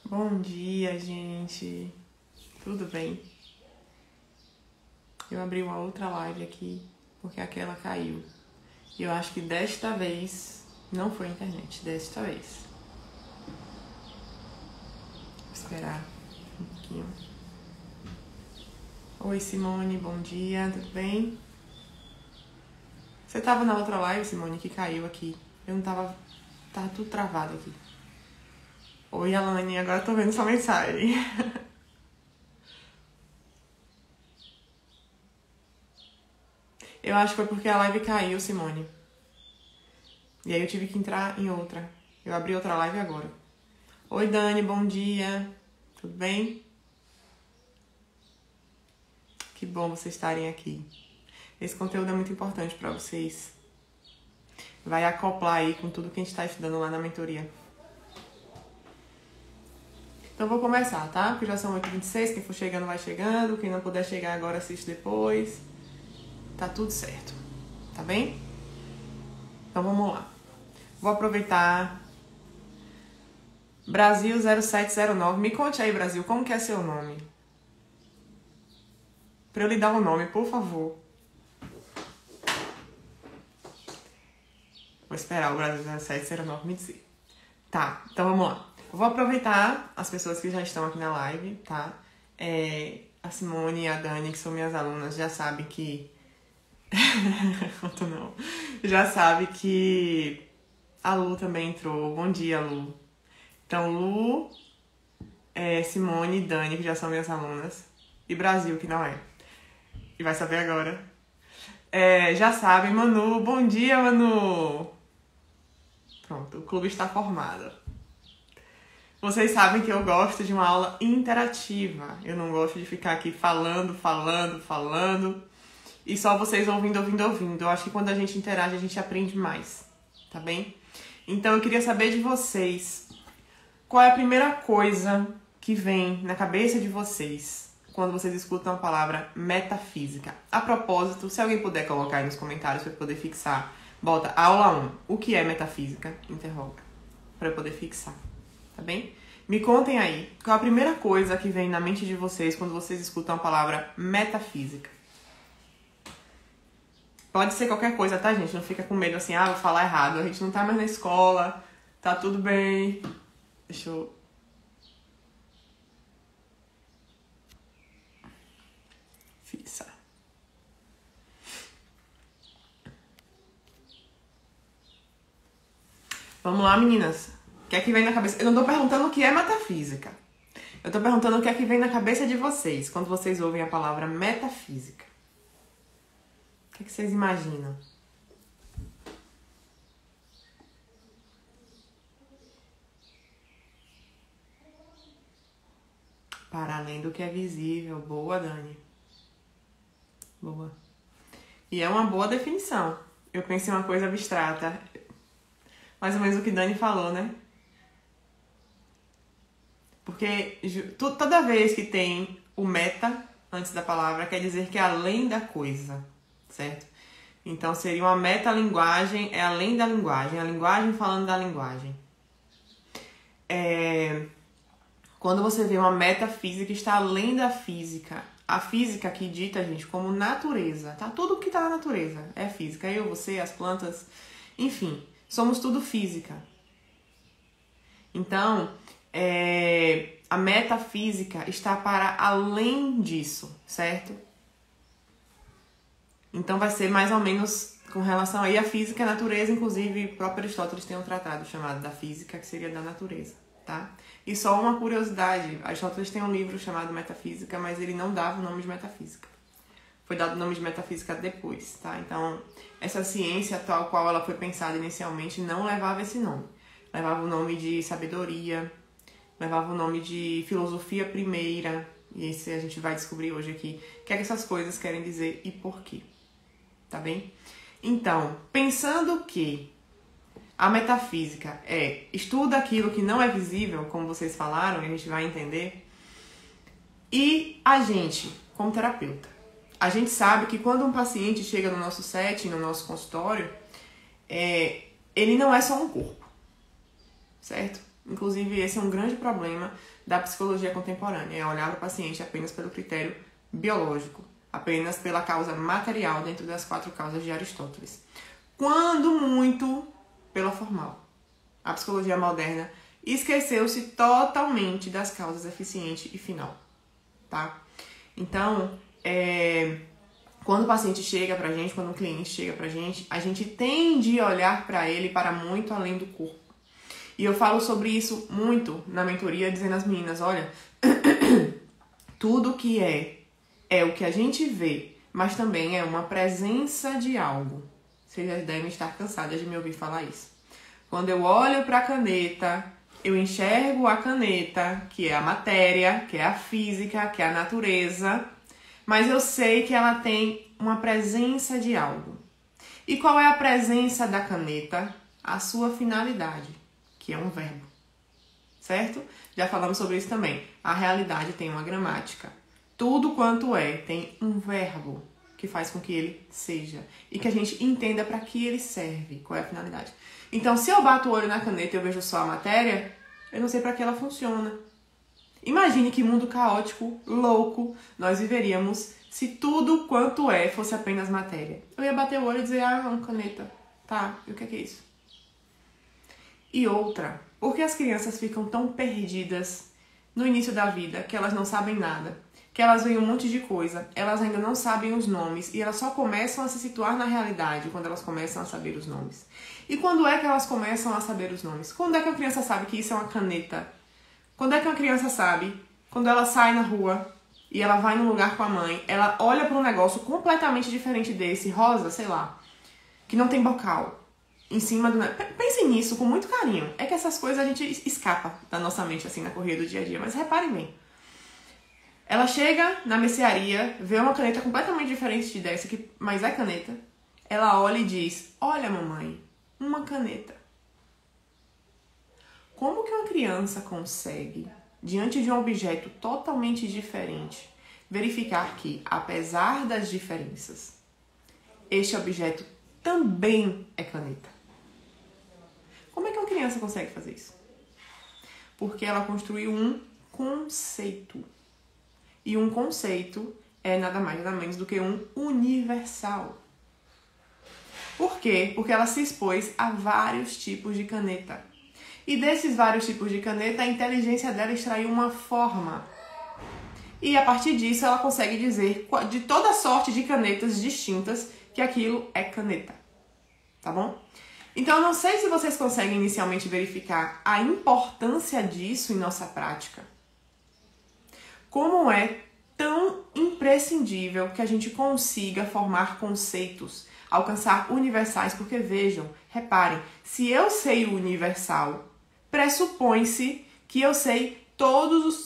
Bom dia, gente. Tudo bem? Eu abri uma outra live aqui porque aquela caiu. E eu acho que desta vez não foi a internet, desta vez. Vou esperar um pouquinho. Oi, Simone, bom dia, tudo bem? Você tava na outra live, Simone, que caiu aqui. Eu não tava. Tava tudo travado aqui. Oi, Alane, agora eu tô vendo sua mensagem. Eu acho que foi porque a live caiu, Simone. E aí eu tive que entrar em outra. Eu abri outra live agora. Oi, Dani, bom dia. Tudo bem? Que bom vocês estarem aqui. Esse conteúdo é muito importante para vocês. Vai acoplar aí com tudo que a gente está estudando lá na mentoria. Então vou começar, tá? Porque já são 8h26, quem for chegando vai chegando. Quem não puder chegar agora assiste depois. Tá tudo certo, tá bem? Então vamos lá. Vou aproveitar. Brasil 0709. Me conte aí, Brasil, como que é seu nome? Pra eu lhe dar um nome, por favor. Vou esperar o Brasil 0709 me dizer. Tá, então vamos lá. Eu vou aproveitar as pessoas que já estão aqui na live, tá? A Simone e a Dani, que são minhas alunas, já sabem que... não. Já sabe que a Lu também entrou. Bom dia, Lu. Então, Lu, Simone e Dani, que já são minhas alunas. E Brasil, que não é. E vai saber agora. Já sabem, Manu. Bom dia, Manu. Pronto, o clube está formado. Vocês sabem que eu gosto de uma aula interativa. Eu não gosto de ficar aqui falando. E só vocês ouvindo. Eu acho que quando a gente interage, a gente aprende mais. Tá bem? Então, eu queria saber de vocês. Qual é a primeira coisa que vem na cabeça de vocês quando vocês escutam a palavra metafísica? A propósito, se alguém puder colocar aí nos comentários para eu poder fixar, bota aula 1. O que é metafísica? Interroga. Para eu poder fixar. Tá bem? Me contem aí. Qual é a primeira coisa que vem na mente de vocês quando vocês escutam a palavra metafísica? Pode ser qualquer coisa, tá, gente? Não fica com medo assim, vou falar errado. A gente não tá mais na escola. Tá tudo bem. Deixa eu... fixar. Vamos lá, meninas. O que é que vem na cabeça? Eu não tô perguntando o que é metafísica. Eu tô perguntando o que é que vem na cabeça de vocês quando vocês ouvem a palavra metafísica. O que é que vocês imaginam? Para além do que é visível. Boa, Dani. Boa. E é uma boa definição. Eu pensei em uma coisa abstrata. Mais ou menos o que Dani falou, né? Porque toda vez que tem o meta antes da palavra, quer dizer que é além da coisa, certo? Então seria uma metalinguagem, é além da linguagem, a linguagem falando da linguagem. Quando você vê uma metafísica, está além da física. A física aqui dita, gente, como natureza, tá? Tudo que tá na natureza é física. Eu, você, as plantas, enfim, somos tudo física. Então, a metafísica está para além disso, certo? Então vai ser mais ou menos com relação aí à física e à natureza, inclusive o próprio Aristóteles tem um tratado chamado da física, que seria da natureza, tá? E só uma curiosidade, Aristóteles tem um livro chamado Metafísica, mas ele não dava o nome de metafísica. Foi dado o nome de metafísica depois, tá? Então, essa ciência tal qual ela foi pensada inicialmente não levava esse nome. Levava o nome de sabedoria, levava o nome de filosofia primeira, e esse a gente vai descobrir hoje aqui o que é que essas coisas querem dizer e por quê. Tá bem? Então, pensando que a metafísica estuda aquilo que não é visível, como vocês falaram, e a gente vai entender, e a gente, como terapeuta, a gente sabe que quando um paciente chega no nosso setting, no nosso consultório, ele não é só um corpo, certo? Inclusive, esse é um grande problema da psicologia contemporânea, é olhar para o paciente apenas pelo critério biológico, apenas pela causa material dentro das 4 causas de Aristóteles. Quando muito, pela formal. A psicologia moderna esqueceu-se totalmente das causas eficiente e final, tá? Então, quando o paciente chega pra gente, quando um cliente chega pra gente, a gente tende a olhar para ele para muito além do corpo. E eu falo sobre isso muito na mentoria, dizendo às meninas, olha, tudo que é o que a gente vê, mas também é uma presença de algo. Vocês já devem estar cansadas de me ouvir falar isso. Quando eu olho para a caneta, eu enxergo a caneta, que é a matéria, que é a física, que é a natureza, mas eu sei que ela tem uma presença de algo. E qual é a presença da caneta? A sua finalidade, que é um verbo, certo? Já falamos sobre isso também. A realidade tem uma gramática. Tudo quanto tem um verbo que faz com que ele seja. E que a gente entenda para que ele serve, qual é a finalidade. Então, se eu bato o olho na caneta e eu vejo só a matéria, eu não sei para que ela funciona. Imagine que mundo caótico, louco, nós viveríamos se tudo quanto fosse apenas matéria. Eu ia bater o olho e dizer, uma caneta. Tá, e o que é isso? E outra, por que as crianças ficam tão perdidas no início da vida que elas não sabem nada? Que elas veem um monte de coisa, elas ainda não sabem os nomes e elas só começam a se situar na realidade quando elas começam a saber os nomes. E quando é que elas começam a saber os nomes? Quando é que a criança sabe que isso é uma caneta? Quando é que uma criança sabe? Quando ela sai na rua e ela vai num lugar com a mãe, ela olha para um negócio completamente diferente desse, rosa, sei lá, que não tem bocal, em cima do... Pensem nisso com muito carinho. É que essas coisas a gente escapa da nossa mente assim na correria do dia a dia, mas reparem bem. Ela chega na mercearia, vê uma caneta completamente diferente dessa, mas é caneta. Ela olha e diz, olha mamãe, uma caneta. Como que uma criança consegue, diante de um objeto totalmente diferente, verificar que, apesar das diferenças, este objeto também é caneta? Como é que uma criança consegue fazer isso? Porque ela construiu um conceito. E um conceito é nada mais nada menos do que um universal. Por quê? Porque ela se expôs a vários tipos de caneta. E desses vários tipos de caneta, a inteligência dela extraiu uma forma. E a partir disso, ela consegue dizer de toda sorte de canetas distintas que aquilo é caneta. Tá bom? Então, eu não sei se vocês conseguem inicialmente verificar a importância disso em nossa prática. Como é tão imprescindível que a gente consiga formar conceitos, alcançar universais, porque vejam, reparem, se eu sei o universal, pressupõe-se que eu sei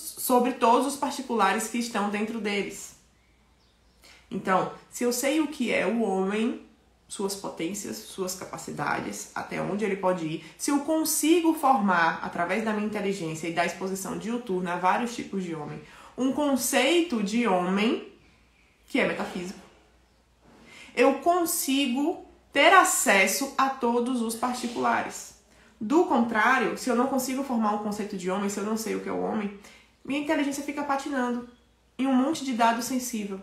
sobre todos os particulares que estão dentro deles. Então, se eu sei o que é o homem, suas potências, suas capacidades, até onde ele pode ir, se eu consigo formar, através da minha inteligência e da exposição diuturna a vários tipos de homem, um conceito de homem que é metafísico, eu consigo ter acesso a todos os particulares. Do contrário, se eu não consigo formar um conceito de homem, se eu não sei o que é o homem, minha inteligência fica patinando em um monte de dado sensível.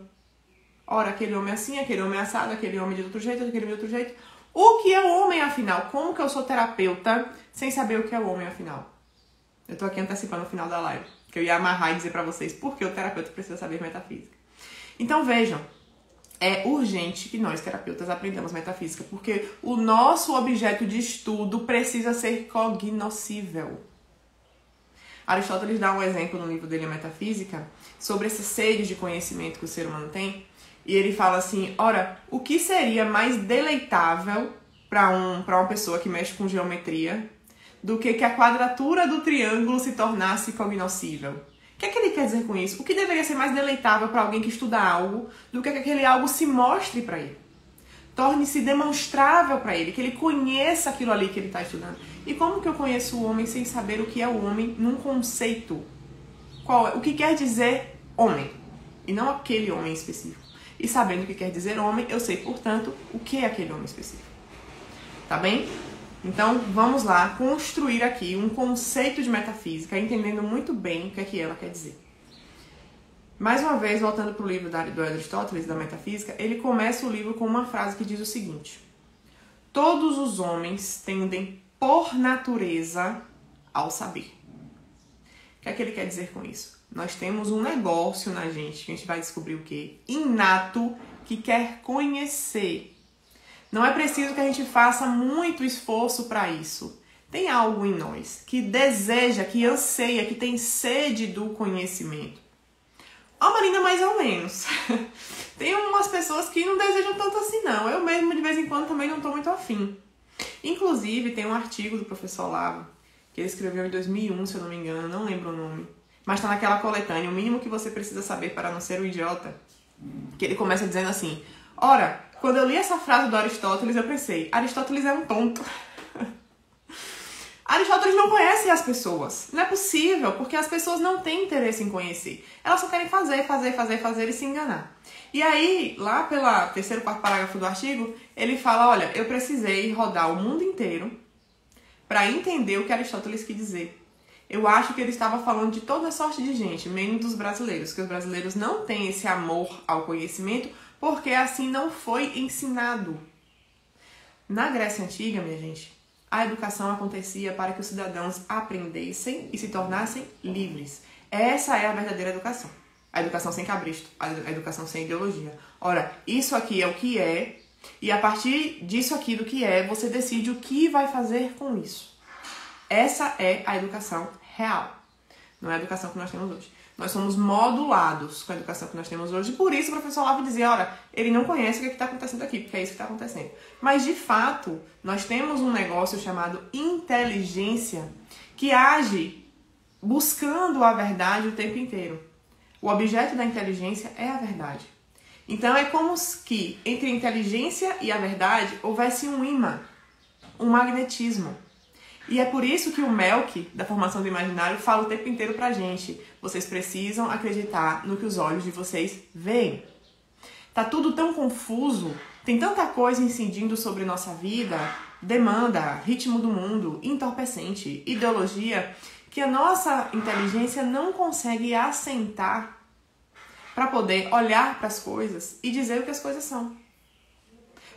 Ora, aquele homem é assim, aquele homem é assado, aquele homem de outro jeito, aquele de outro jeito. O que é o homem, afinal? Como que eu sou terapeuta sem saber o que é o homem, afinal? Eu tô aqui antecipando o final da live, que eu ia amarrar e dizer pra vocês por que o terapeuta precisa saber metafísica. Então, vejam, é urgente que nós, terapeutas, aprendamos metafísica, porque o nosso objeto de estudo precisa ser cognoscível. Aristóteles dá um exemplo no livro dele, a Metafísica, sobre esse sede de conhecimento que o ser humano tem, e ele fala assim, ora, o que seria mais deleitável para uma pessoa que mexe com geometria do que a quadratura do triângulo se tornasse cognoscível? O que é que ele quer dizer com isso? O que deveria ser mais deleitável para alguém que estuda algo do que aquele algo se mostre para ele? Torne-se demonstrável para ele, que ele conheça aquilo ali que ele está estudando. E como que eu conheço o homem sem saber o que é o homem num conceito? O que quer dizer homem? E não aquele homem específico. E sabendo o que quer dizer homem, eu sei, portanto, o que é aquele homem específico. Tá bem? Então, vamos lá construir aqui um conceito de metafísica, entendendo muito bem o que ela quer dizer. Mais uma vez, voltando para o livro do Aristóteles, da Metafísica, ele começa o livro com uma frase que diz o seguinte: todos os homens tendem, por natureza, ao saber. O que é que ele quer dizer com isso? Nós temos um negócio na gente, que a gente vai descobrir o quê? Inato, que quer conhecer. Não é preciso que a gente faça muito esforço para isso. Tem algo em nós que deseja, que anseia, que tem sede do conhecimento. A Marina mais ou menos. Tem umas pessoas que não desejam tanto assim não. Eu mesmo de vez em quando também não estou muito afim. Inclusive tem um artigo do professor Olavo, que ele escreveu em 2001, se eu não me engano, não lembro o nome. Mas está naquela coletânea, o mínimo que você precisa saber para não ser um idiota. Que ele começa dizendo assim: ora, quando eu li essa frase do Aristóteles, eu pensei, Aristóteles é um tonto. Aristóteles não conhece as pessoas. Não é possível, porque as pessoas não têm interesse em conhecer. Elas só querem fazer e se enganar. E aí, lá pelo terceiro, quarto parágrafo do artigo, ele fala, olha, eu precisei rodar o mundo inteiro para entender o que Aristóteles quis dizer. Eu acho que ele estava falando de toda sorte de gente, menos dos brasileiros, que os brasileiros não têm esse amor ao conhecimento, porque assim não foi ensinado. Na Grécia Antiga, minha gente, a educação acontecia para que os cidadãos aprendessem e se tornassem livres. Essa é a verdadeira educação. A educação sem cabresto, a educação sem ideologia. Ora, isso aqui é o que é, e a partir disso aqui do que é, você decide o que vai fazer com isso. Essa é a educação real. Não é a educação que nós temos hoje. Nós somos modulados com a educação que nós temos hoje. Por isso o professor Olavo dizia, olha, ele não conhece o que está acontecendo aqui, porque é isso que está acontecendo. Mas, de fato, nós temos um negócio chamado inteligência que age buscando a verdade o tempo inteiro. O objeto da inteligência é a verdade. Então, é como que entre a inteligência e a verdade houvesse um imã, um magnetismo. E é por isso que o Melk, da formação do imaginário, fala o tempo inteiro pra gente. Vocês precisam acreditar no que os olhos de vocês veem. Tá tudo tão confuso, tem tanta coisa incidindo sobre nossa vida, demanda, ritmo do mundo, entorpecente, ideologia, que a nossa inteligência não consegue assentar para poder olhar para as coisas e dizer o que as coisas são.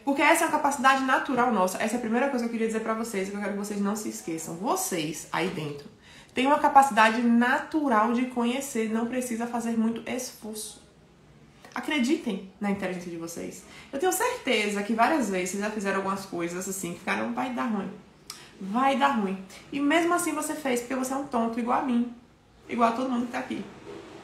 Porque essa é uma capacidade natural nossa. Essa é a primeira coisa que eu queria dizer pra vocês, que eu quero que vocês não se esqueçam. Vocês, aí dentro, têm uma capacidade natural de conhecer, não precisa fazer muito esforço. Acreditem na inteligência de vocês. Eu tenho certeza que várias vezes vocês já fizeram algumas coisas assim, que ficaram, vai dar ruim. Vai dar ruim. E mesmo assim você fez, porque você é um tonto igual a mim. Igual a todo mundo que tá aqui.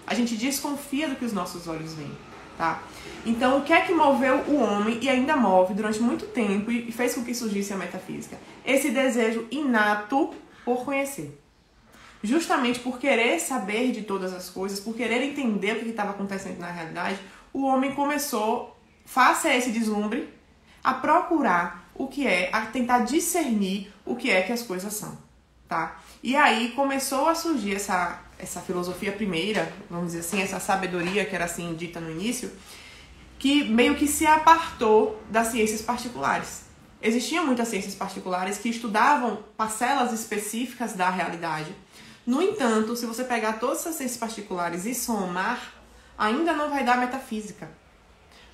A gente desconfia do que os nossos olhos veem. Tá? Então, o que é que moveu o homem e ainda move durante muito tempo e fez com que surgisse a metafísica? Esse desejo inato por conhecer. Justamente por querer saber de todas as coisas, por querer entender o que estava acontecendo na realidade, o homem começou, face a esse deslumbre, a procurar o que é, a tentar discernir o que é que as coisas são. Tá? E aí começou a surgir essa filosofia primeira, vamos dizer assim, essa sabedoria que era assim dita no início, que meio que se apartou das ciências particulares. Existiam muitas ciências particulares que estudavam parcelas específicas da realidade. No entanto, se você pegar todas essas ciências particulares e somar, ainda não vai dar metafísica.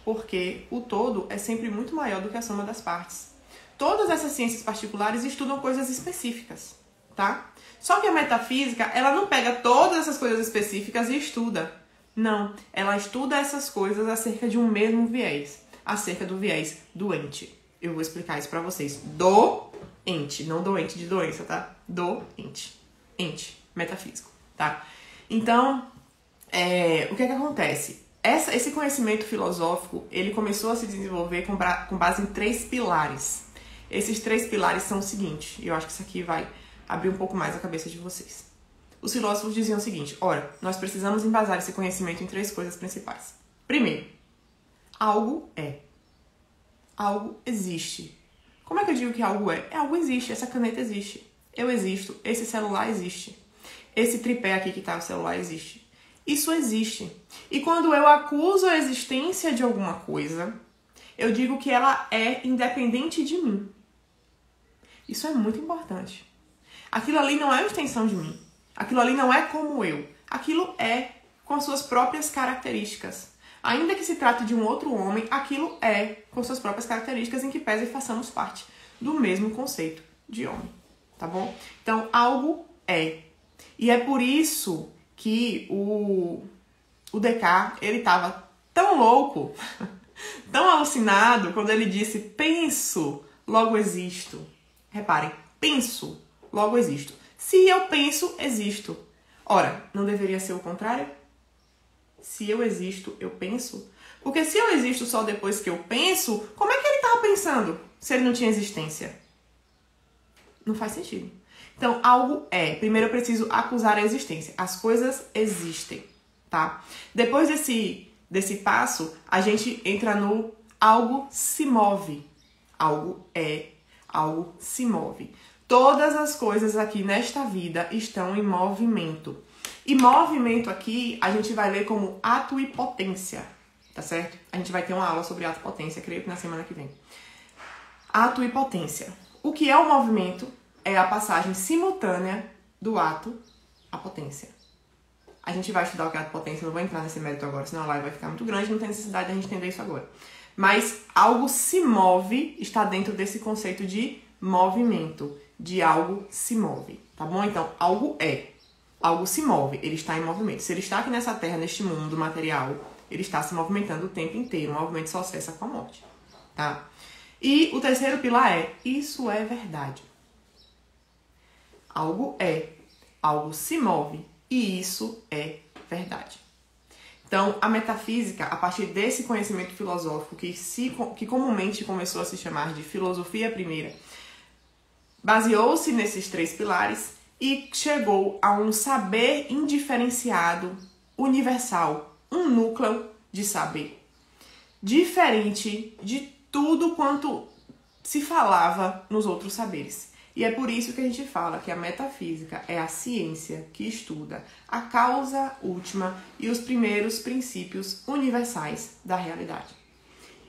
Porque o todo é sempre muito maior do que a soma das partes. Todas essas ciências particulares estudam coisas específicas, tá? Só que a metafísica, ela não pega todas essas coisas específicas e estuda. Não, ela estuda essas coisas acerca de um mesmo viés. Acerca do viés doente. Eu vou explicar isso pra vocês. Doente, não doente de doença, tá? Doente. Ente, metafísico, tá? Então, o que é que acontece? Esse conhecimento filosófico, ele começou a se desenvolver com base em 3 pilares. Esses 3 pilares são o seguinte, e eu acho que isso aqui vai abrir um pouco mais a cabeça de vocês. Os filósofos diziam o seguinte, ora, nós precisamos embasar esse conhecimento em 3 coisas principais. Primeiro, algo é. Algo existe. Como é que eu digo que algo é? Algo existe, essa caneta existe. Eu existo, esse celular existe. Esse tripé aqui que tá o celular existe. Isso existe. E quando eu acuso a existência de alguma coisa, eu digo que ela é independente de mim. Isso é muito importante. Aquilo ali não é uma extensão de mim. Aquilo ali não é como eu. Aquilo é com suas próprias características. Ainda que se trate de um outro homem, aquilo é com suas próprias características, em que pese e façamos parte do mesmo conceito de homem. Tá bom? Então, algo é. E é por isso que o Descartes, ele estava tão louco, tão alucinado, quando ele disse: penso, logo existo. Reparem, penso, logo existo. Se eu penso, existo. Ora, não deveria ser o contrário? Se eu existo, eu penso? Porque se eu existo só depois que eu penso, como é que ele estava pensando se ele não tinha existência? Não faz sentido. Então, algo é. Primeiro eu preciso acusar a existência. As coisas existem, tá? Depois desse passo, a gente entra no algo se move. Algo é, algo se move. Todas as coisas aqui nesta vida estão em movimento. E movimento aqui a gente vai ler como ato e potência, tá certo? A gente vai ter uma aula sobre ato e potência, creio que na semana que vem. Ato e potência. O que é o movimento? É a passagem simultânea do ato à potência. A gente vai estudar o que é ato e potência, não vou entrar nesse mérito agora, senão a live vai ficar muito grande, não tem necessidade de a gente entender isso agora. Mas algo se move está dentro desse conceito de movimento, de algo se move, tá bom? Então, algo é. Algo se move, ele está em movimento. Se ele está aqui nessa terra, neste mundo material, ele está se movimentando o tempo inteiro. O movimento só cessa com a morte, tá? E o terceiro pilar é: isso é verdade. Algo é, algo se move e isso é verdade. Então, a metafísica, a partir desse conhecimento filosófico que comumente começou a se chamar de filosofia primeira, baseou-se nesses três pilares e chegou a um saber indiferenciado, universal, um núcleo de saber, diferente de tudo quanto se falava nos outros saberes. E é por isso que a gente fala que a metafísica é a ciência que estuda a causa última e os primeiros princípios universais da realidade.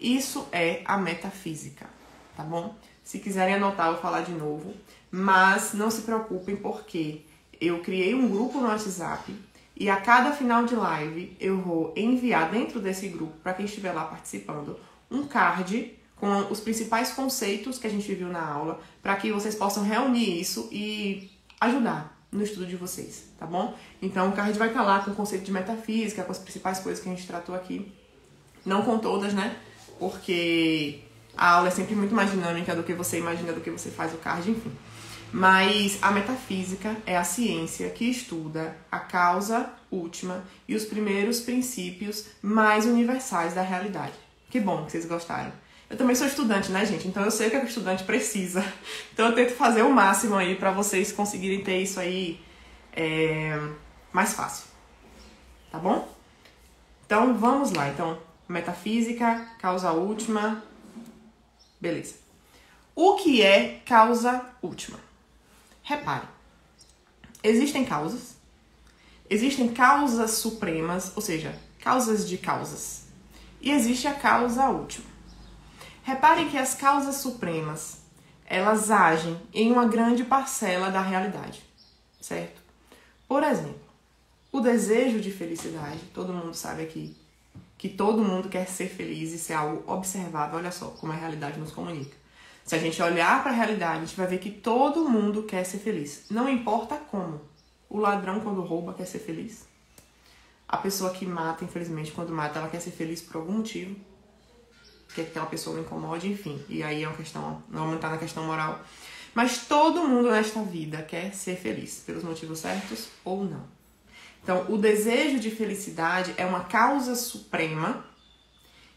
Isso é a metafísica, tá bom? Se quiserem anotar, eu vou falar de novo. Mas não se preocupem, porque eu criei um grupo no WhatsApp e a cada final de live eu vou enviar dentro desse grupo, para quem estiver lá participando, um card com os principais conceitos que a gente viu na aula, para que vocês possam reunir isso e ajudar no estudo de vocês, tá bom? Então o card vai estar lá com o conceito de metafísica, com as principais coisas que a gente tratou aqui. Não com todas, né? Porque a aula é sempre muito mais dinâmica do que você imagina, do que você faz o card, enfim. Mas a metafísica é a ciência que estuda a causa última e os primeiros princípios mais universais da realidade. Que bom que vocês gostaram. Eu também sou estudante, né, gente? Então eu sei o que o estudante precisa. Então eu tento fazer o máximo aí para vocês conseguirem ter isso aí mais fácil. Tá bom? Então vamos lá. Então, metafísica, causa última. Beleza. O que é causa última? Repare, existem causas supremas, ou seja, causas de causas, e existe a causa última. Reparem que as causas supremas, elas agem em uma grande parcela da realidade, certo? Por exemplo, o desejo de felicidade, todo mundo sabe aqui que todo mundo quer ser feliz, isso é algo observável, olha só como a realidade nos comunica. Se a gente olhar para a realidade, a gente vai ver que todo mundo quer ser feliz. Não importa como. O ladrão, quando rouba, quer ser feliz. A pessoa que mata, infelizmente, quando mata, ela quer ser feliz por algum motivo. Que aquela pessoa não incomode, enfim. E aí é uma questão, não vamos entrar na questão moral. Mas todo mundo nesta vida quer ser feliz, pelos motivos certos ou não. Então, o desejo de felicidade é uma causa suprema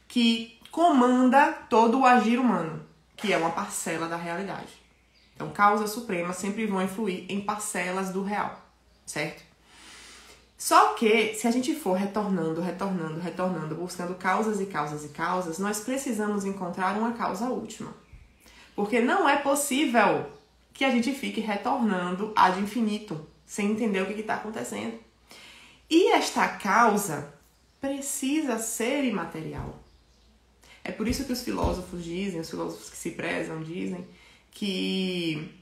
que comanda todo o agir humano, que é uma parcela da realidade. Então, causas supremas sempre vão influir em parcelas do real, certo? Só que, se a gente for retornando, buscando causas e causas e causas, nós precisamos encontrar uma causa última. Porque não é possível que a gente fique retornando ad infinitum, sem entender o que está acontecendo. E esta causa precisa ser imaterial. É por isso que os filósofos dizem, os filósofos que se prezam dizem, que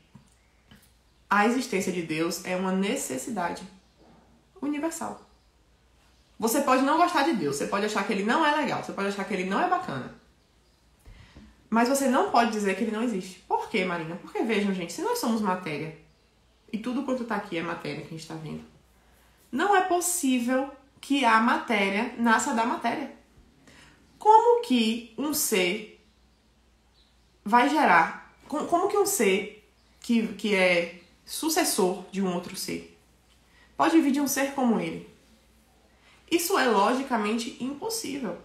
a existência de Deus é uma necessidade universal. Você pode não gostar de Deus, você pode achar que ele não é legal, você pode achar que ele não é bacana. Mas você não pode dizer que ele não existe. Por quê, Marina? Porque vejam, gente, se nós somos matéria, e tudo quanto está aqui é matéria que a gente está vendo, não é possível que a matéria nasça da matéria. Como que um ser vai gerar? Como que um ser que é sucessor de um outro ser pode vir de um ser como ele? Isso é logicamente impossível.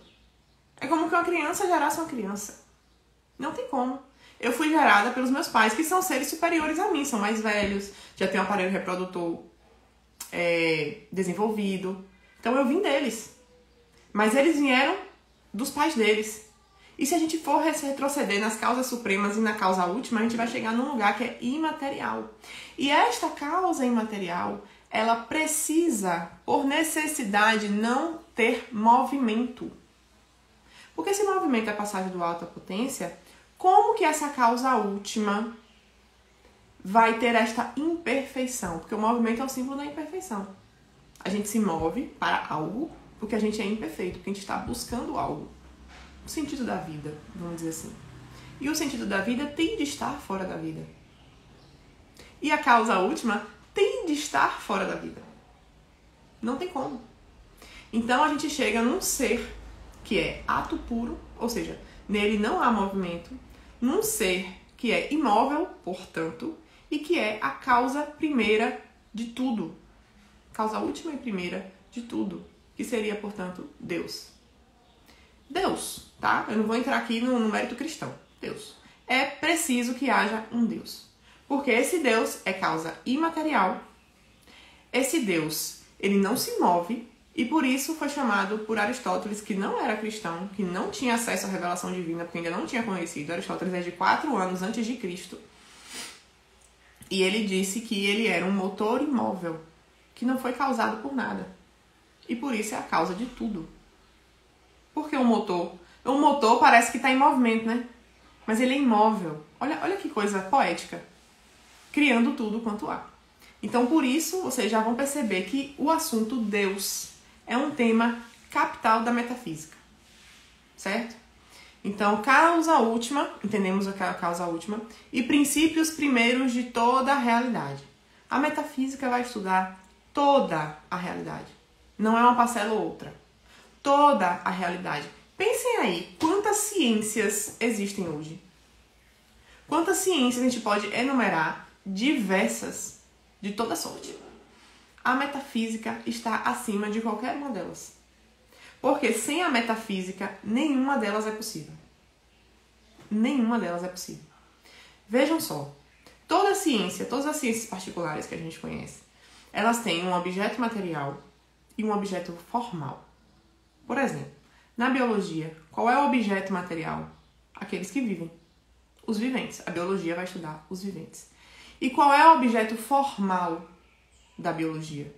É como que uma criança gerasse uma criança. Não tem como. Eu fui gerada pelos meus pais, que são seres superiores a mim, são mais velhos, já têm um aparelho reprodutor desenvolvido. Então eu vim deles. Mas eles vieram dos pais deles. E se a gente for retroceder nas causas supremas e na causa última, a gente vai chegar num lugar que é imaterial. E esta causa imaterial, ela precisa, por necessidade, não ter movimento. Porque se movimento é a passagem do alto à potência, como que essa causa última vai ter esta imperfeição? Porque o movimento é o símbolo da imperfeição. A gente se move para algo porque a gente é imperfeito, porque a gente está buscando algo. O sentido da vida, vamos dizer assim. E o sentido da vida tem de estar fora da vida. E a causa última tem de estar fora da vida. Não tem como. Então a gente chega num ser que é ato puro, ou seja, nele não há movimento, num ser que é imóvel, portanto, e que é a causa primeira de tudo. Causa última e primeira de tudo, que seria, portanto, Deus. Deus, tá? Eu não vou entrar aqui no mérito cristão. Deus. É preciso que haja um Deus. Porque esse Deus é causa imaterial. Esse Deus, ele não se move, e por isso foi chamado por Aristóteles, que não era cristão, que não tinha acesso à revelação divina, porque ainda não tinha conhecido. Aristóteles é de 4 anos antes de Cristo. E ele disse que ele era um motor imóvel, que não foi causado por nada. E por isso é a causa de tudo. Porque o motor parece que está em movimento, né? Mas ele é imóvel. Olha que coisa poética. Criando tudo quanto há. Então, por isso, vocês já vão perceber que o assunto Deus é um tema capital da metafísica. Certo? Então, causa última, entendemos o que é a causa última, e princípios primeiros de toda a realidade. A metafísica vai estudar toda a realidade. Não é uma parcela ou outra. Toda a realidade. Pensem aí, quantas ciências existem hoje? Quantas ciências a gente pode enumerar? Diversas, de toda sorte. A metafísica está acima de qualquer uma delas. Porque sem a metafísica, nenhuma delas é possível. Nenhuma delas é possível. Vejam só, todas as ciências particulares que a gente conhece, elas têm um objeto material e um objeto formal. Por exemplo, na biologia, qual é o objeto material? Aqueles que vivem. Os viventes. A biologia vai estudar os viventes. E qual é o objeto formal da biologia?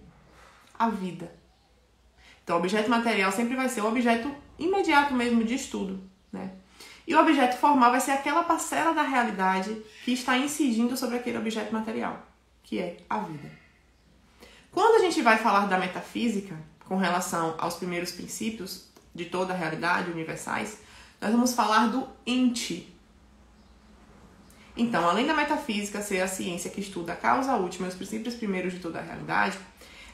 A vida. Então, o objeto material sempre vai ser o objeto imediato mesmo de estudo, né? E o objeto formal vai ser aquela parcela da realidade que está incidindo sobre aquele objeto material, que é a vida. Quando a gente vai falar da metafísica, com relação aos primeiros princípios de toda a realidade, universais, nós vamos falar do ente. Então, além da metafísica ser a ciência que estuda a causa última e os princípios primeiros de toda a realidade,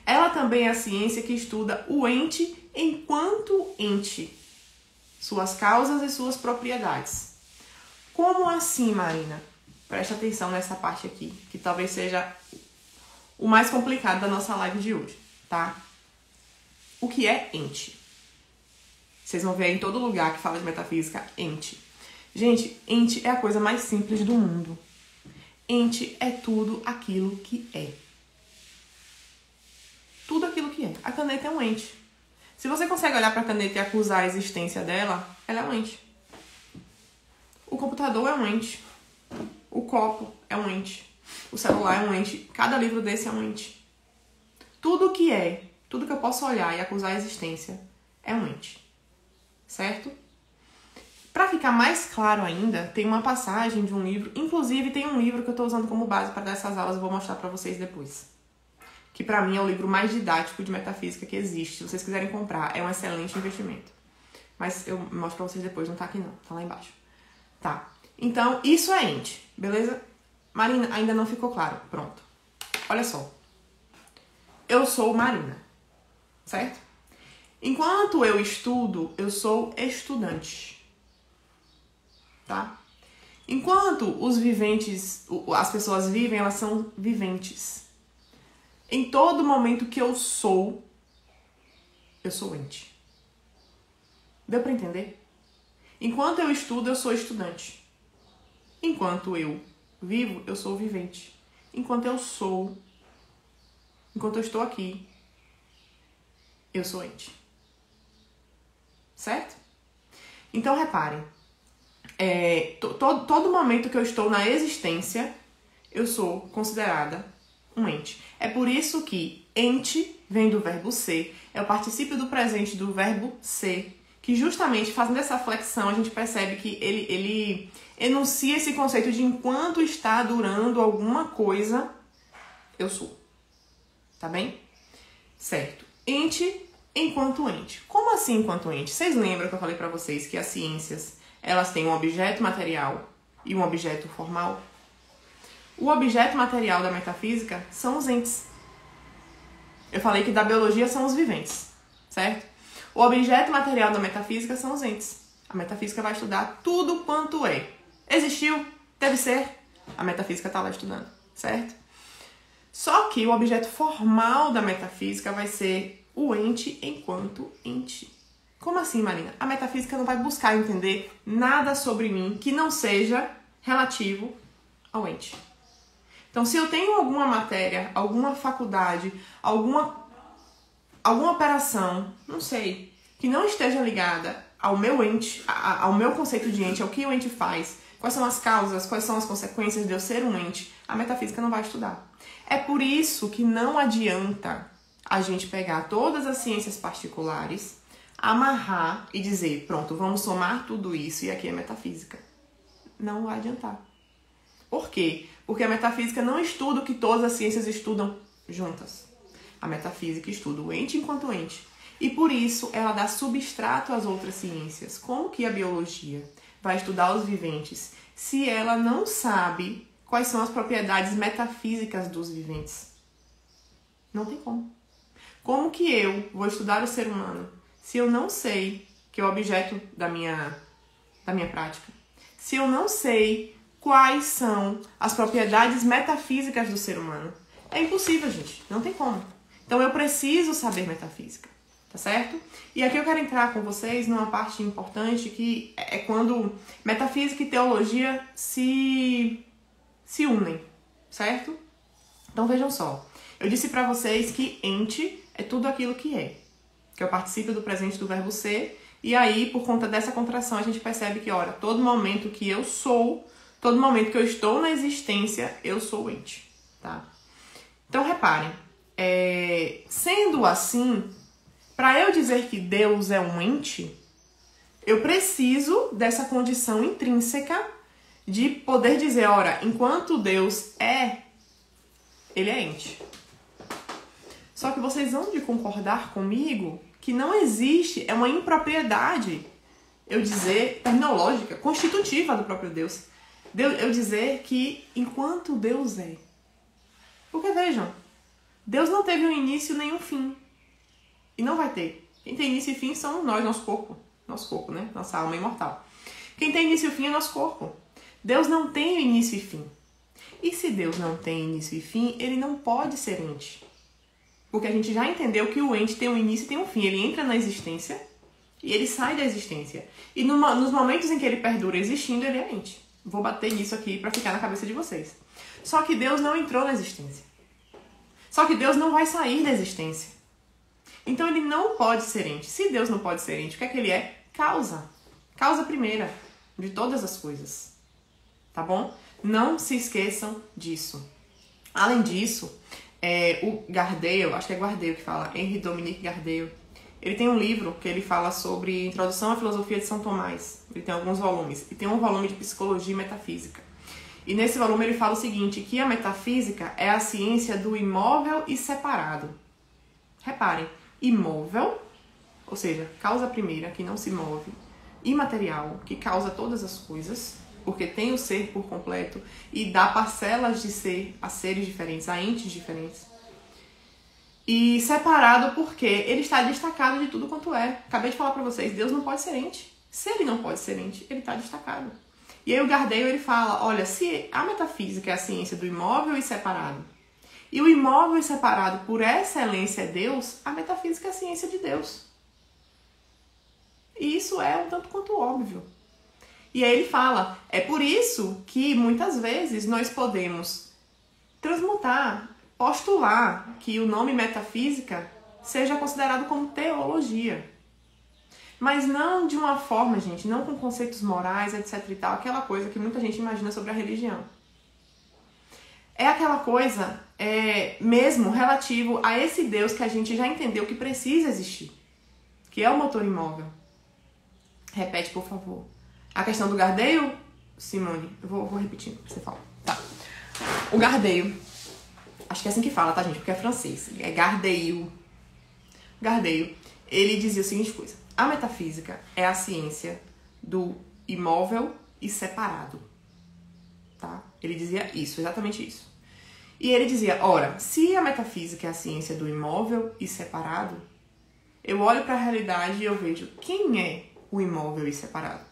ela também é a ciência que estuda o ente enquanto ente, suas causas e suas propriedades. Como assim, Marina? Preste atenção nessa parte aqui, que talvez seja o mais complicado da nossa live de hoje, tá? O que é ente? Vocês vão ver em todo lugar que fala de metafísica, ente. Gente, ente é a coisa mais simples do mundo. Ente é tudo aquilo que é. Tudo aquilo que é. A caneta é um ente. Se você consegue olhar para a caneta e acusar a existência dela, ela é um ente. O computador é um ente. O copo é um ente. O celular é um ente. Cada livro desse é um ente. Tudo que é, tudo que eu posso olhar e acusar a existência é um ente. Certo? Para ficar mais claro ainda, tem uma passagem de um livro, inclusive tem um livro que eu estou usando como base para dar essas aulas, eu vou mostrar para vocês depois. Que para mim é o livro mais didático de metafísica que existe. Se vocês quiserem comprar, é um excelente investimento. Mas eu mostro para vocês depois, não tá aqui não, tá lá embaixo. Tá, então isso é ente, beleza? Marina, ainda não ficou claro, pronto. Olha só, eu sou Marina, certo? Enquanto eu estudo, eu sou estudante, tá? Enquanto os viventes, as pessoas vivem, elas são viventes. Em todo momento que eu sou ente. Deu pra entender? Enquanto eu estudo, eu sou estudante. Enquanto eu vivo, eu sou vivente. Enquanto eu estou aqui, eu sou ente. Certo? Então, reparem. Todo momento que eu estou na existência, eu sou considerada um ente. É por isso que ente vem do verbo ser. É o particípio do presente do verbo ser. Que justamente, fazendo essa flexão, a gente percebe que ele enuncia esse conceito de enquanto está durando alguma coisa, eu sou. Tá bem? Certo. Ente enquanto ente. Como assim enquanto ente? Vocês lembram que eu falei pra vocês que as ciências, elas têm um objeto material e um objeto formal? O objeto material da metafísica são os entes. Eu falei que da biologia são os viventes, certo? O objeto material da metafísica são os entes. A metafísica vai estudar tudo quanto é. Existiu, deve ser. A metafísica está lá estudando, certo? Só que o objeto formal da metafísica vai ser o ente enquanto ente. Como assim, Marina? A metafísica não vai buscar entender nada sobre mim que não seja relativo ao ente. Então, se eu tenho alguma matéria, alguma faculdade, alguma operação, não sei, que não esteja ligada ao meu ente, ao meu conceito de ente, ao que o ente faz, quais são as causas, quais são as consequências de eu ser um ente, a metafísica não vai estudar. É por isso que não adianta a gente pegar todas as ciências particulares, amarrar e dizer, pronto, vamos somar tudo isso e aqui é metafísica. Não vai adiantar. Por quê? Porque a metafísica não estuda o que todas as ciências estudam juntas. A metafísica estuda o ente enquanto ente. E por isso ela dá substrato às outras ciências. Como que a biologia vai estudar os viventes se ela não sabe quais são as propriedades metafísicas dos viventes? Não tem como. Como que eu vou estudar o ser humano se eu não sei que é o objeto da minha prática? Se eu não sei quais são as propriedades metafísicas do ser humano? É impossível, gente. Não tem como. Então eu preciso saber metafísica, tá certo? E aqui eu quero entrar com vocês numa parte importante que é quando metafísica e teologia se unem, certo? Então vejam só. Eu disse pra vocês que ente é tudo aquilo que é o particípio do presente do verbo ser. E aí, por conta dessa contração, a gente percebe que, olha, todo momento que eu sou, todo momento que eu estou na existência, eu sou ente, tá? Então, reparem, sendo assim, para eu dizer que Deus é um ente, eu preciso dessa condição intrínseca de poder dizer, ora, enquanto Deus ele é ente. Só que vocês vão de concordar comigo que não existe, é uma impropriedade, eu dizer, terminológica, constitutiva do próprio Deus, eu dizer que enquanto Deus é. Porque vejam, Deus não teve um início nem um fim. E não vai ter. Quem tem início e fim são nós, nosso corpo, né? Nossa alma imortal. Quem tem início e fim é nosso corpo. Deus não tem início e fim. E se Deus não tem início e fim, ele não pode ser ente. Porque a gente já entendeu que o ente tem um início e tem um fim. Ele entra na existência e ele sai da existência. E nos momentos em que ele perdura existindo, ele é ente. Vou bater nisso aqui para ficar na cabeça de vocês. Só que Deus não entrou na existência. Só que Deus não vai sair da existência. Então ele não pode ser ente. Se Deus não pode ser ente, o que é que ele é? Causa. Causa primeira de todas as coisas. Tá bom? Não se esqueçam disso. Além disso, o Gardel, acho que é Gardel que fala, Henri Dominique Gardel, Ele tem um livro que ele fala sobre Introdução à Filosofia de São Tomás. Ele tem alguns volumes. E tem um volume de Psicologia e Metafísica. E nesse volume ele fala o seguinte, que a metafísica é a ciência do imóvel e separado. Reparem, imóvel, ou seja, causa primeira, que não se move, imaterial, que causa todas as coisas, porque tem o ser por completo e dá parcelas de ser a seres diferentes, a entes diferentes. E separado porque ele está destacado de tudo quanto é. Acabei de falar para vocês, Deus não pode ser ente. Se ele não pode ser ente, ele está destacado. E aí o Gardel ele fala, olha, se a metafísica é a ciência do imóvel e separado, e o imóvel e separado por excelência é Deus, a metafísica é a ciência de Deus. E isso é um tanto quanto óbvio. E aí ele fala, é por isso que muitas vezes nós podemos transmutar, postular que o nome metafísica seja considerado como teologia. Mas não de uma forma, gente, não com conceitos morais, etc e tal, aquela coisa que muita gente imagina sobre a religião. É aquela coisa mesmo relativo a esse Deus que a gente já entendeu que precisa existir, que é o motor imóvel. Repete, por favor. A questão do Gardel, Simone, eu vou repetindo pra você falar. Tá. O Gardel, acho que é assim que fala, tá, gente? Porque é francês. É Gardel. Gardel, ele dizia a seguinte coisa. A metafísica é a ciência do imóvel e separado. Tá? Ele dizia isso, exatamente isso. E ele dizia, ora, se a metafísica é a ciência do imóvel e separado, eu olho para a realidade e eu vejo quem é o imóvel e separado.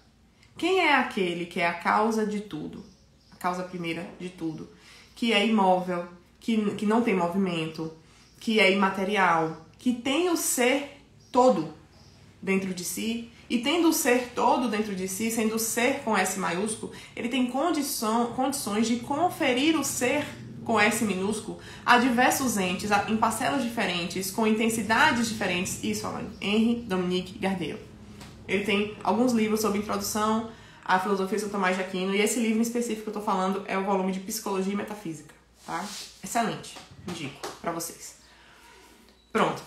Quem é aquele que é a causa de tudo, a causa primeira de tudo, que é imóvel, que não tem movimento, que é imaterial, que tem o ser todo dentro de si, e tendo o ser todo dentro de si, sendo o ser com S maiúsculo, ele tem condições de conferir o ser com S minúsculo a diversos entes, em parcelas diferentes, com intensidades diferentes. Isso, olha, Henri Dominique Gardel. Ele tem alguns livros sobre introdução à filosofia de São Tomás de Aquino, e esse livro em específico que eu tô falando é o volume de Psicologia e Metafísica, tá? Excelente, indico pra vocês. Pronto.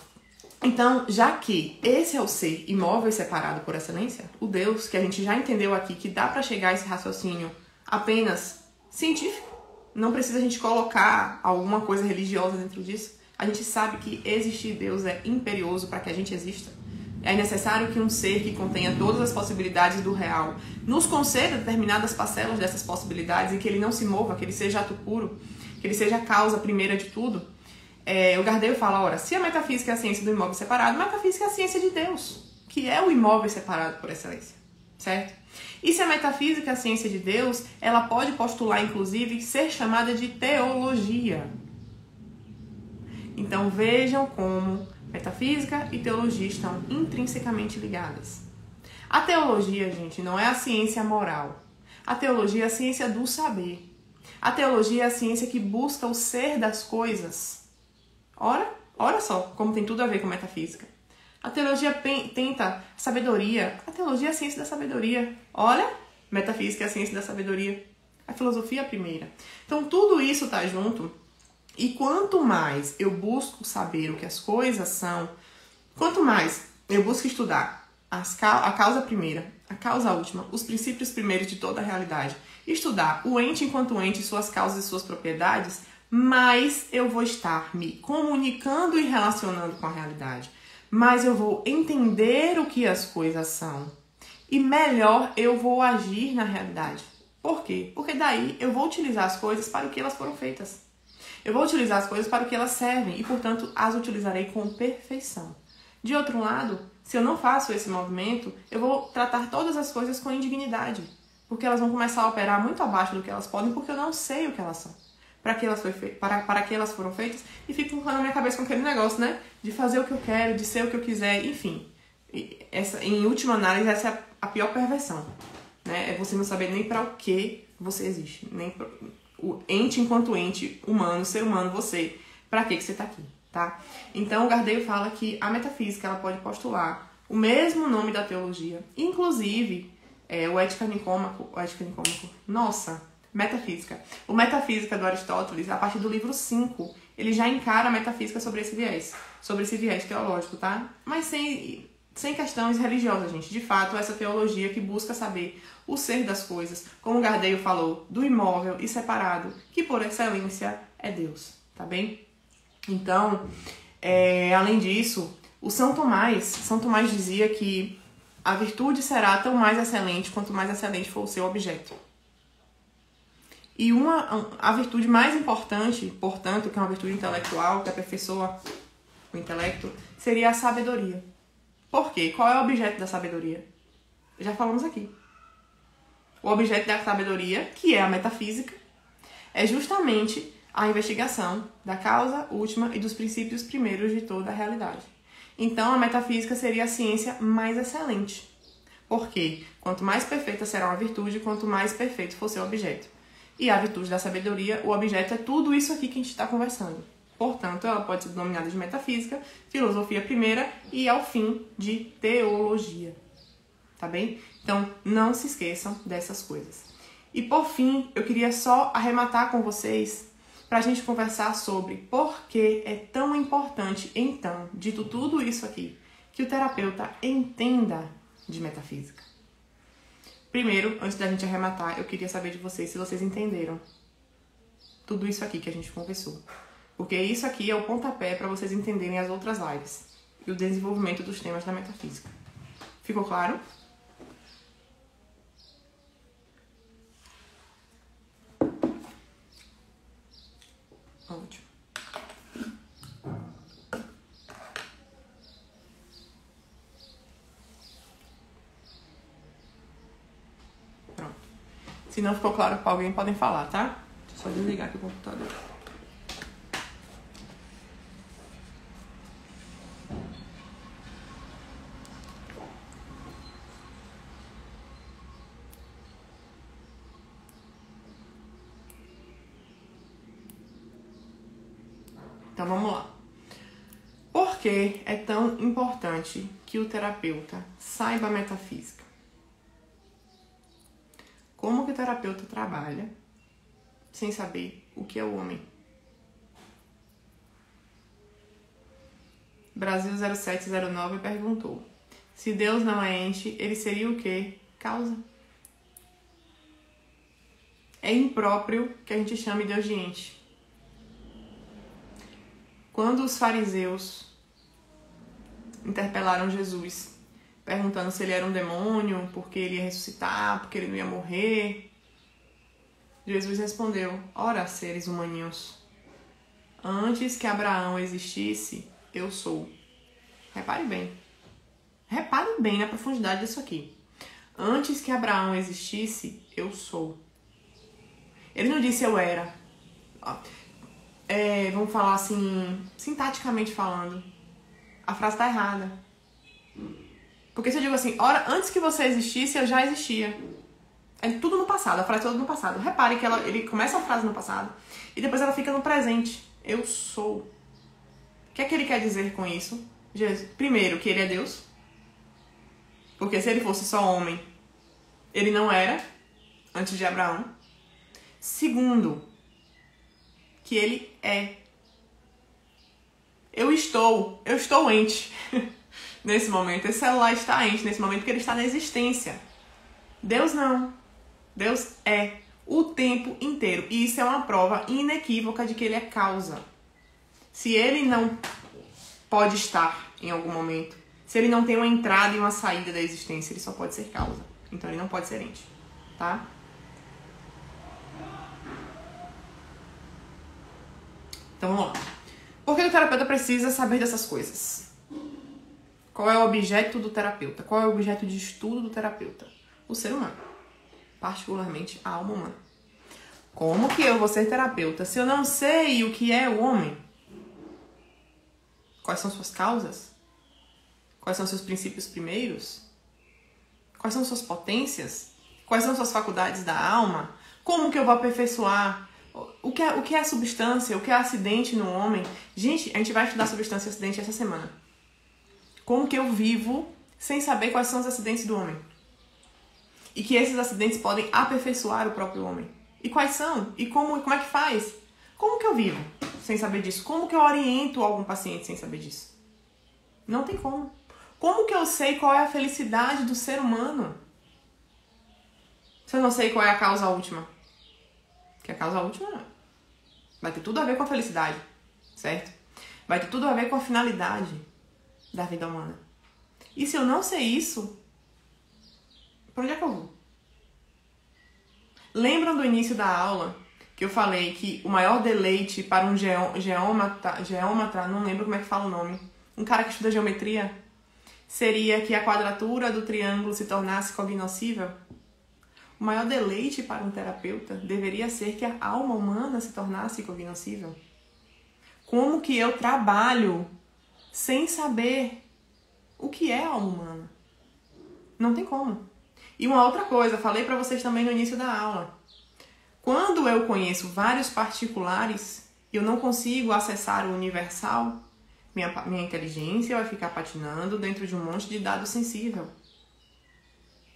Então, já que esse é o ser imóvel e separado por excelência, o Deus que a gente já entendeu aqui, que dá pra chegar a esse raciocínio apenas científico, não precisa a gente colocar alguma coisa religiosa dentro disso, a gente sabe que existir Deus é imperioso para que a gente exista. É necessário que um ser que contenha todas as possibilidades do real nos conceda determinadas parcelas dessas possibilidades e que ele não se mova, que ele seja ato puro, que ele seja a causa primeira de tudo. O Gardel fala, ora, se a metafísica é a ciência do imóvel separado, a metafísica é a ciência de Deus, que é o imóvel separado por excelência, certo? E se a metafísica é a ciência de Deus, ela pode postular, inclusive, ser chamada de teologia. Então vejam como metafísica e teologia estão intrinsecamente ligadas. A teologia, gente, não é a ciência moral. A teologia é a ciência do saber. A teologia é a ciência que busca o ser das coisas. Olha só como tem tudo a ver com metafísica. A teologia tenta sabedoria. A teologia é a ciência da sabedoria. Olha, metafísica é a ciência da sabedoria. A filosofia é a primeira. Então tudo isso tá junto. E quanto mais eu busco saber o que as coisas são, quanto mais eu busco estudar a causa primeira, a causa última, os princípios primeiros de toda a realidade, estudar o ente enquanto ente, suas causas e suas propriedades, mais eu vou estar me comunicando e relacionando com a realidade. Mais eu vou entender o que as coisas são. E melhor eu vou agir na realidade. Por quê? Porque daí eu vou utilizar as coisas para o que elas foram feitas. Eu vou utilizar as coisas para o que elas servem e, portanto, as utilizarei com perfeição. De outro lado, se eu não faço esse movimento, eu vou tratar todas as coisas com indignidade, porque elas vão começar a operar muito abaixo do que elas podem, porque eu não sei o que elas são, para que elas foram feitas, e fico na minha cabeça com aquele negócio, né? De fazer o que eu quero, de ser o que eu quiser, enfim. Em última análise, essa é a pior perversão, né? É você não saber nem para o que você existe, nem o ente enquanto ente humano, ser humano, você, para que você está aqui, tá? Então, o Gardel fala que a metafísica ela pode postular o mesmo nome da teologia, inclusive o Ética Nicômaco, nossa, metafísica. O Metafísica do Aristóteles, a partir do livro 5, ele já encara a metafísica sobre esse viés teológico, tá? Mas sem questões religiosas, gente. De fato, essa teologia que busca saber o ser das coisas, como Gardeio falou, do imóvel e separado, que por excelência é Deus, tá bem? Então, além disso, São Tomás dizia que a virtude será tão mais excelente quanto mais excelente for o seu objeto. E a virtude mais importante, portanto, que é uma virtude intelectual, que aperfeiçoa o intelecto, seria a sabedoria. Por quê? Qual é o objeto da sabedoria? Já falamos aqui. O objeto da sabedoria, que é a metafísica, é justamente a investigação da causa última e dos princípios primeiros de toda a realidade. Então, a metafísica seria a ciência mais excelente. Por quê? Quanto mais perfeita será uma virtude, quanto mais perfeito for seu objeto. E a virtude da sabedoria, o objeto é tudo isso aqui que a gente está conversando. Portanto, ela pode ser denominada de metafísica, filosofia primeira e, ao fim, de teologia. Tá bem? Então, não se esqueçam dessas coisas. E, por fim, eu queria só arrematar com vocês para a gente conversar sobre por que é tão importante, então, dito tudo isso aqui, que o terapeuta entenda de metafísica. Primeiro, antes da gente arrematar, eu queria saber de vocês se vocês entenderam tudo isso aqui que a gente conversou. Porque isso aqui é o pontapé para vocês entenderem as outras lives e o desenvolvimento dos temas da metafísica. Ficou claro? Ótimo. Pronto. Se não ficou claro para alguém, podem falar, tá? Deixa eu só desligar aqui o computador. Então vamos lá. Por que é tão importante que o terapeuta saiba a metafísica? Como que o terapeuta trabalha sem saber o que é o homem? Brasil 0709 perguntou: se Deus não é ente, ele seria o quê? Causa. É impróprio que a gente chame Deus de ente. Quando os fariseus interpelaram Jesus, perguntando se ele era um demônio, porque ele ia ressuscitar, porque ele não ia morrer, Jesus respondeu: ora, seres humaninhos, antes que Abraão existisse, eu sou. Repare bem. Repare bem na profundidade disso aqui. Antes que Abraão existisse, eu sou. Ele não disse eu era. Vamos falar assim, sintaticamente falando, a frase está errada. Porque se eu digo assim, ora, antes que você existisse, eu já existia. É tudo no passado, a frase é toda no passado. Repare que ele começa a frase no passado e depois ela fica no presente. Eu sou. O que é que ele quer dizer com isso? Jesus. Primeiro, que ele é Deus. Porque se ele fosse só homem, ele não era, antes de Abraão. Segundo, que ele é. Eu estou ente nesse momento. Esse celular está ente nesse momento porque ele está na existência. Deus não. Deus é o tempo inteiro. E isso é uma prova inequívoca de que ele é causa. Se ele não pode estar em algum momento, se ele não tem uma entrada e uma saída da existência, ele só pode ser causa. Então ele não pode ser ente. Tá? Então vamos lá. Por que o terapeuta precisa saber dessas coisas? Qual é o objeto do terapeuta? Qual é o objeto de estudo do terapeuta? O ser humano. Particularmente a alma humana. Como que eu vou ser terapeuta se eu não sei o que é o homem? Quais são suas causas? Quais são seus princípios primeiros? Quais são suas potências? Quais são suas faculdades da alma? Como que eu vou aperfeiçoar? O que é substância? O que é acidente no homem? Gente, a gente vai estudar substância e acidente essa semana. Como que eu vivo sem saber quais são os acidentes do homem? E que esses acidentes podem aperfeiçoar o próprio homem. E quais são? E como é que faz? Como que eu vivo sem saber disso? Como que eu oriento algum paciente sem saber disso? Não tem como. Como que eu sei qual é a felicidade do ser humano? Se eu não sei qual é a causa última. Porque a causa última vai ter tudo a ver com a felicidade, certo? Vai ter tudo a ver com a finalidade da vida humana. E se eu não sei isso, pra onde é que eu vou? Lembram do início da aula que eu falei que o maior deleite para um geômetra, não lembro como é que fala o nome, um cara que estuda geometria, seria que a quadratura do triângulo se tornasse cognoscível? O maior deleite para um terapeuta deveria ser que a alma humana se tornasse cognoscível. Como que eu trabalho sem saber o que é a alma humana? Não tem como. E uma outra coisa, falei para vocês também no início da aula. Quando eu conheço vários particulares, eu não consigo acessar o universal, minha inteligência vai ficar patinando dentro de um monte de dado sensível.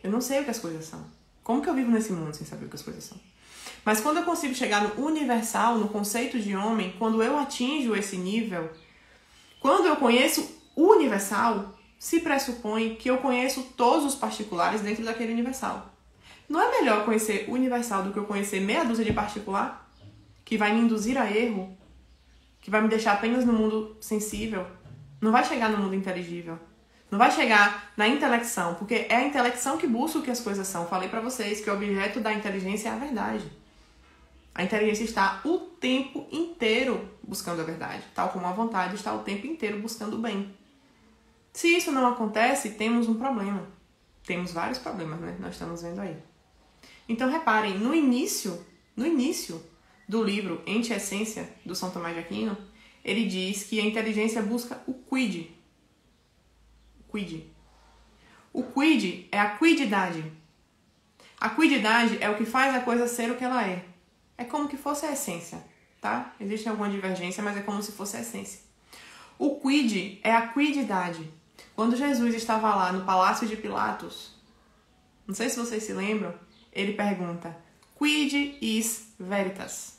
Eu não sei o que as coisas são. Como que eu vivo nesse mundo sem saber o que as coisas são? Mas quando eu consigo chegar no universal, no conceito de homem, quando eu atinjo esse nível, quando eu conheço o universal, se pressupõe que eu conheço todos os particulares dentro daquele universal. Não é melhor conhecer o universal do que eu conhecer meia dúzia de particular, que vai me induzir a erro, que vai me deixar apenas no mundo sensível, não vai chegar no mundo inteligível, não vai chegar na intelecção, porque é a intelecção que busca o que as coisas são. Falei pra vocês que o objeto da inteligência é a verdade. A inteligência está o tempo inteiro buscando a verdade, tal como a vontade está o tempo inteiro buscando o bem. Se isso não acontece, temos um problema. Temos vários problemas, né? Nós estamos vendo aí. Então, reparem, no início do livro Ente e Essência, do São Tomás de Aquino, ele diz que a inteligência busca o quid. O quid é a quididade. A quididade é o que faz a coisa ser o que ela é. É como que fosse a essência, tá? Existe alguma divergência, mas é como se fosse a essência. O quid é a quididade. Quando Jesus estava lá no Palácio de Pilatos, não sei se vocês se lembram, ele pergunta: Quid is veritas?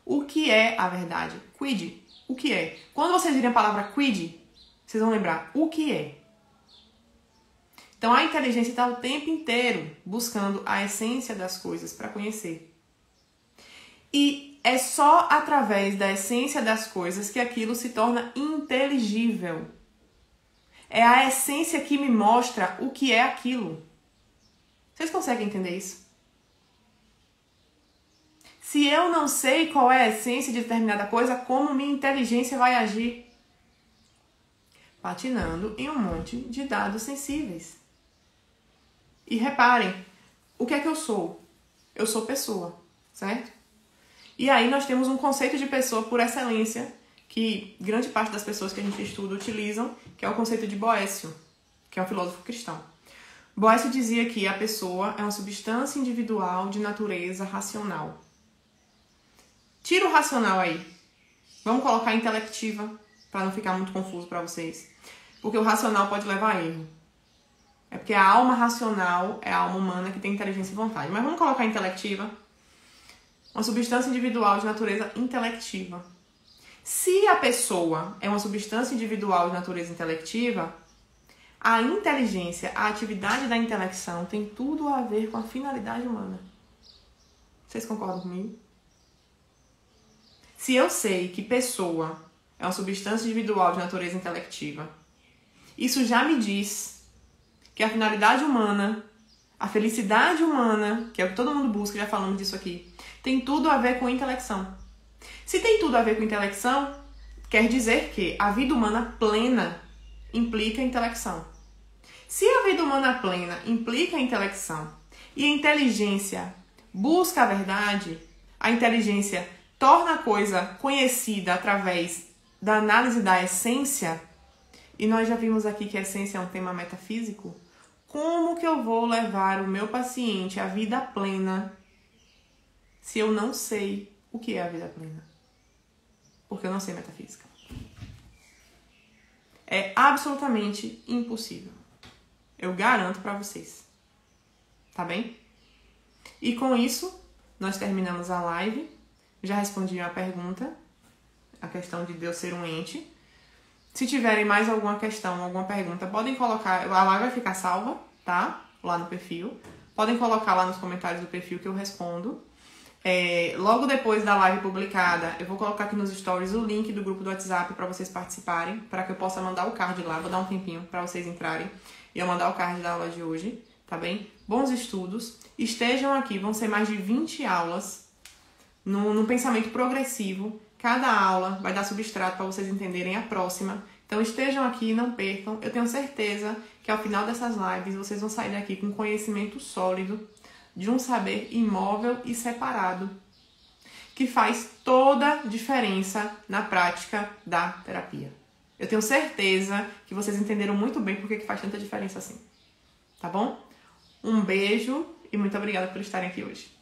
O que é a verdade? Quid, o que é? Quando vocês virem a palavra quid, vocês vão lembrar o que é. Então a inteligência está o tempo inteiro buscando a essência das coisas para conhecer. E é só através da essência das coisas que aquilo se torna inteligível. É a essência que me mostra o que é aquilo. Vocês conseguem entender isso? Se eu não sei qual é a essência de determinada coisa, como minha inteligência vai agir? Patinando em um monte de dados sensíveis. E reparem, o que é que eu sou? Eu sou pessoa, certo? E aí nós temos um conceito de pessoa por excelência, que grande parte das pessoas que a gente estuda utilizam, que é o conceito de Boécio, que é um filósofo cristão. Boécio dizia que a pessoa é uma substância individual de natureza racional. Tira o racional aí. Vamos colocar intelectiva, para não ficar muito confuso para vocês. Porque o racional pode levar a erro. É porque a alma racional é a alma humana que tem inteligência e vontade. Mas vamos colocar intelectiva. Uma substância individual de natureza intelectiva. Se a pessoa é uma substância individual de natureza intelectiva, a inteligência, a atividade da intelecção tem tudo a ver com a finalidade humana. Vocês concordam comigo? Se eu sei que pessoa é uma substância individual de natureza intelectiva, isso já me diz que a finalidade humana, a felicidade humana, que é o que todo mundo busca, já falamos disso aqui, tem tudo a ver com intelecção. Se tem tudo a ver com intelecção, quer dizer que a vida humana plena implica intelecção. Se a vida humana plena implica intelecção e a inteligência busca a verdade, a inteligência torna a coisa conhecida através da análise da essência, e nós já vimos aqui que a essência é um tema metafísico, como que eu vou levar o meu paciente à vida plena se eu não sei o que é a vida plena? Porque eu não sei metafísica. É absolutamente impossível. Eu garanto para vocês. Tá bem? E com isso, nós terminamos a live. Já respondi a pergunta, a questão de Deus ser um ente. Se tiverem mais alguma questão, alguma pergunta, podem colocar, a live vai ficar salva, tá? Lá no perfil. Podem colocar lá nos comentários do perfil que eu respondo. Logo depois da live publicada, eu vou colocar aqui nos stories o link do grupo do WhatsApp para vocês participarem, para que eu possa mandar o card lá. Vou dar um tempinho para vocês entrarem e eu mandar o card da aula de hoje, tá bem? Bons estudos. Estejam aqui, vão ser mais de 20 aulas no pensamento progressivo. Cada aula vai dar substrato para vocês entenderem a próxima. Então estejam aqui, não percam. Eu tenho certeza que ao final dessas lives vocês vão sair daqui com conhecimento sólido de um saber imóvel e separado, que faz toda a diferença na prática da terapia. Eu tenho certeza que vocês entenderam muito bem por que faz tanta diferença assim. Tá bom? Um beijo e muito obrigada por estarem aqui hoje.